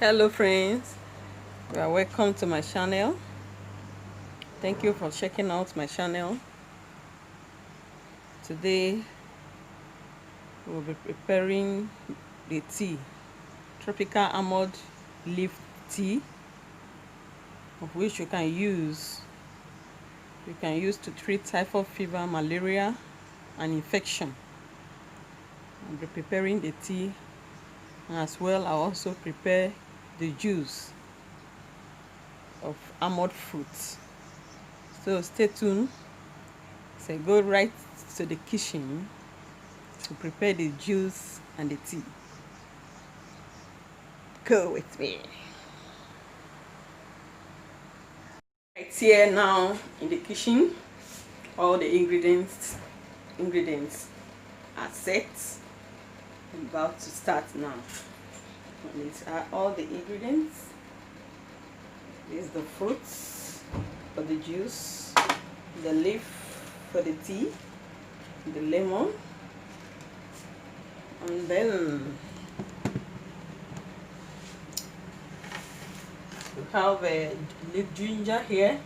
Hello friends, you are welcome to my channel. Thank you for checking out my channel. Today we'll be preparing the tea, tropical almond leaf tea, of which you can use to treat typhoid fever, malaria and infection. I'll be preparing the tea, and as well I also prepare the juice of almond fruits. So stay tuned. So go right to the kitchen to prepare the juice and the tea. Go with me. Right here now in the kitchen, all the ingredients are set. I'm about to start now. These are all the ingredients. This is the fruits for the juice, the leaf for the tea, the lemon, and then we have a ginger here.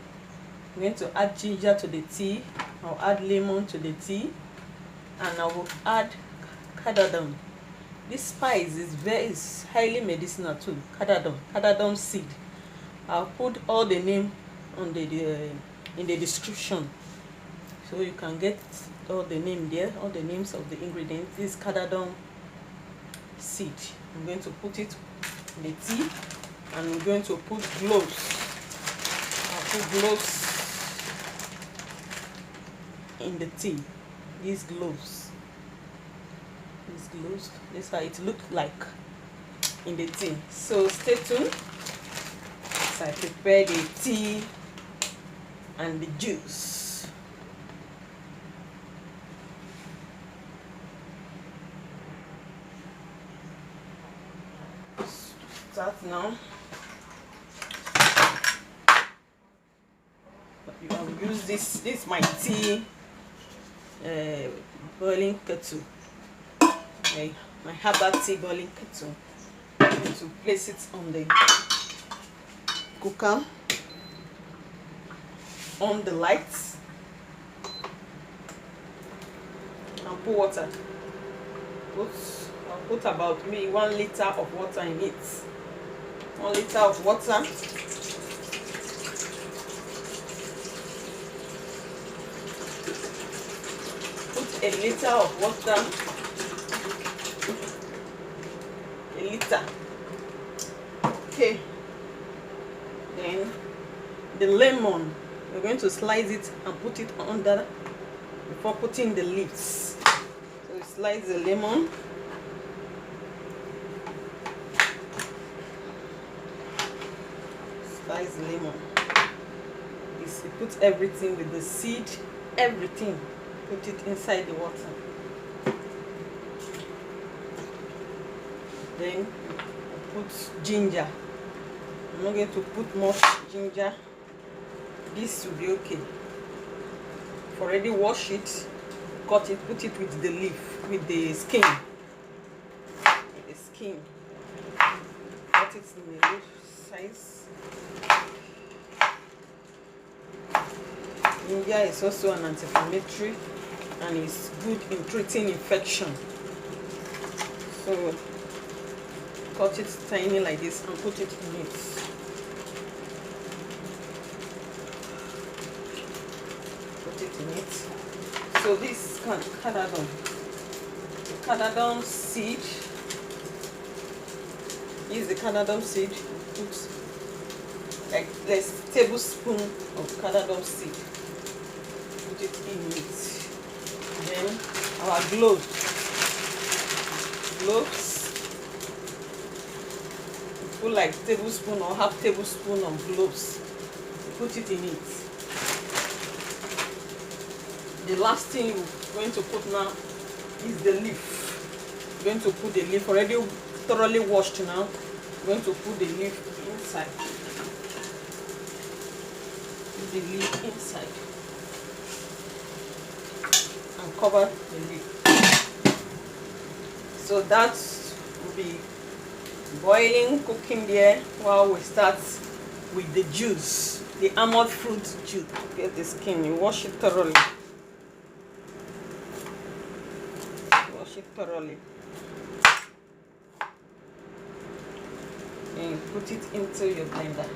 I'm going to add ginger to the tea. I'll add lemon to the tea, and I will add cardamom. This spice is highly medicinal too. Cardamom seed. I'll put all the name on in the description, so you can get all the name there, all the names of the ingredients. This cardamom seed, I'm going to put it in the tea, and I'm going to put cloves. I'll put cloves in the tea. These cloves, this is how it looks like in the tea. So stay tuned as I prepare the tea and the juice. Start now. You can use this is my tea boiling kettle. Okay, my herbal tea boiling kettle. I'm going to place it on the cooker, on the lights, and put water. I'll put about maybe 1 liter of water in it. 1 liter of water. Put a liter of water. A liter. Okay. Then the lemon, we're going to slice it and put it under before putting the leaves. So we slice the lemon. Slice the lemon. This, you put everything with the seed, everything. Put it inside the water. Then put ginger. I'm not going to put much ginger. This will be okay. I've already washed it, cut it, put it with the leaf, with the skin. With the skin. Cut it in the leaf size. Ginger is also an anti-inflammatory and is good in treating infection. So cut it tiny like this and put it in it. Put it in it. So this cardamom. The cardamom seed. Use the cardamom seed. Put like this tablespoon of cardamom seed. Put it in it. Then our cloves. Put like tablespoon or half tablespoon of cloves. Put it in it. The last thing you're going to put now is the leaf. You're going to put the leaf already thoroughly washed now. You're going to put the leaf inside. Put the leaf inside and cover the leaf. So that will be boiling, cooking there while we start with the juice, the almond fruit juice. Get the skin, you wash it thoroughly. Wash it thoroughly. And you put it into your blender.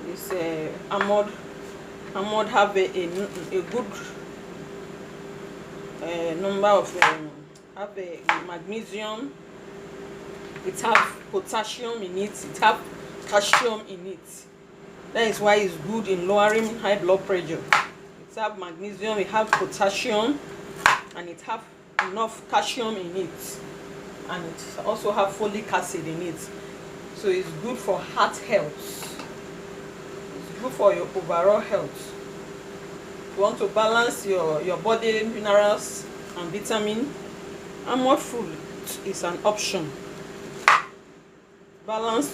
This almond have a good number of have a magnesium, it have potassium in it, it have calcium in it. That is why it's good in lowering high blood pressure. It have magnesium, it have potassium, and it have enough calcium in it, and it also have folic acid in it. So it's good for heart health. It's good for your overall health. If you want to balance your body minerals and vitamin, almond fruit is an option. Balance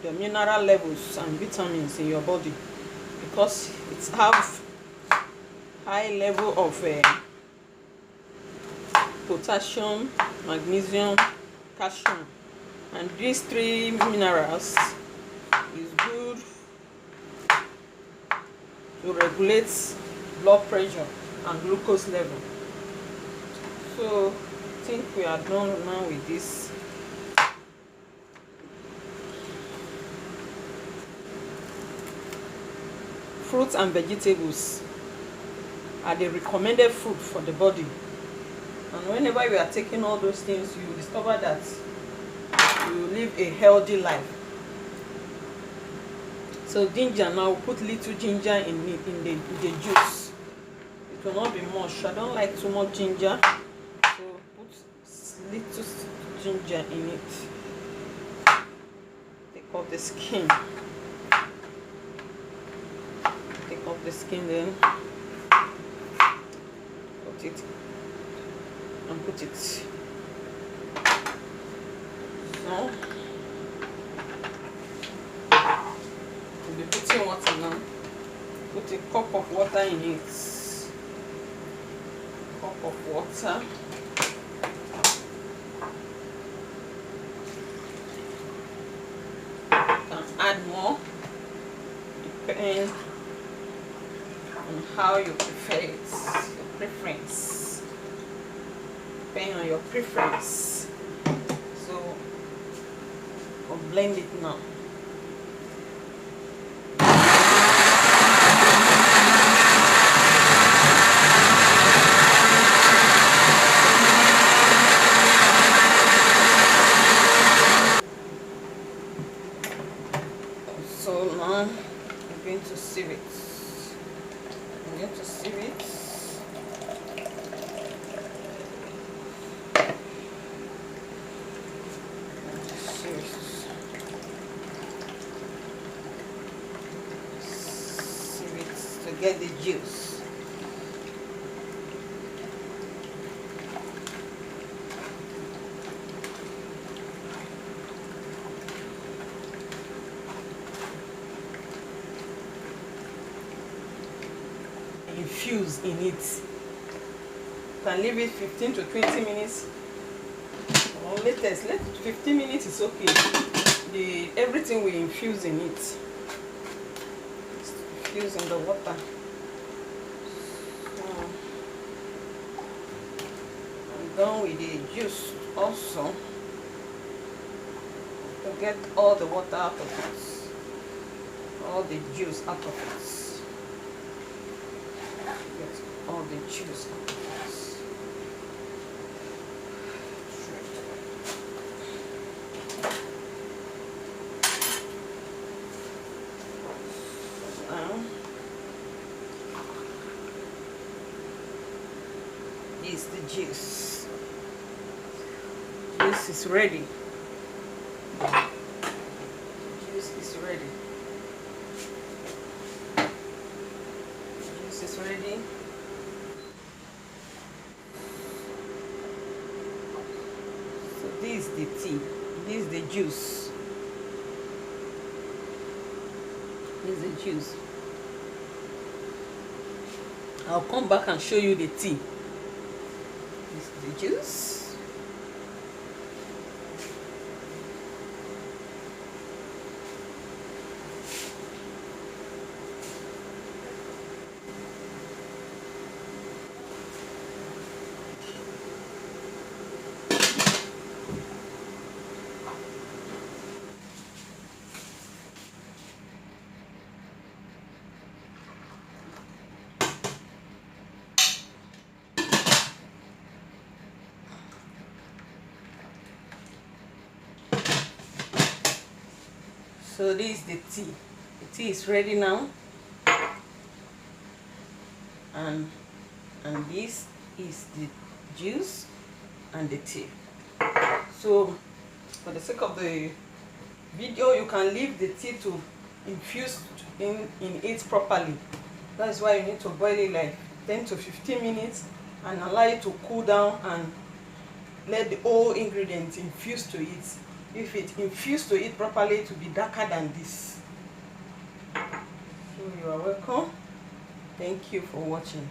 the mineral levels and vitamins in your body, because it have high level of potassium, magnesium, calcium, and these three minerals is good to regulate blood pressure and glucose level. So I think we are done now with this. Fruits and vegetables are the recommended food for the body, and whenever you are taking all those things, you will discover that you live a healthy life. So ginger, now we'll put little ginger in it, in the juice. It will not be much. I don't like too much ginger, so put little ginger in it. Take off the skin. Take off the skin, then put it and put it. So we'll be putting water now. Put a cup of water in it. Cup of water. You can add more, depending on how you prefer it, your preference. Depending on your preference. So I'll blend it now. So now I'm going to sieve it. I'm going to sieve it. Sieve it to get the juice. Infuse in it. You can leave it 15 to 20 minutes or latest. 15 minutes is okay. Everything will infuse in it. Infuse in the water. So I'm done with the juice also. To get all the water out of it, all the juice out of it. Get all the juice out of it. is the juice. Juice is ready. Juice is ready. Juice is ready. So this is the tea. This is the juice. This is the juice. I'll come back and show you the tea. This is the juice. So this is the tea. The tea is ready now. And this is the juice and the tea. So for the sake of the video, you can leave the tea to infuse in it properly. That's why you need to boil it like 10 to 15 minutes and allow it to cool down and let the whole ingredients infuse to it. If it infused to it properly, it will be darker than this. So you are welcome. Thank you for watching.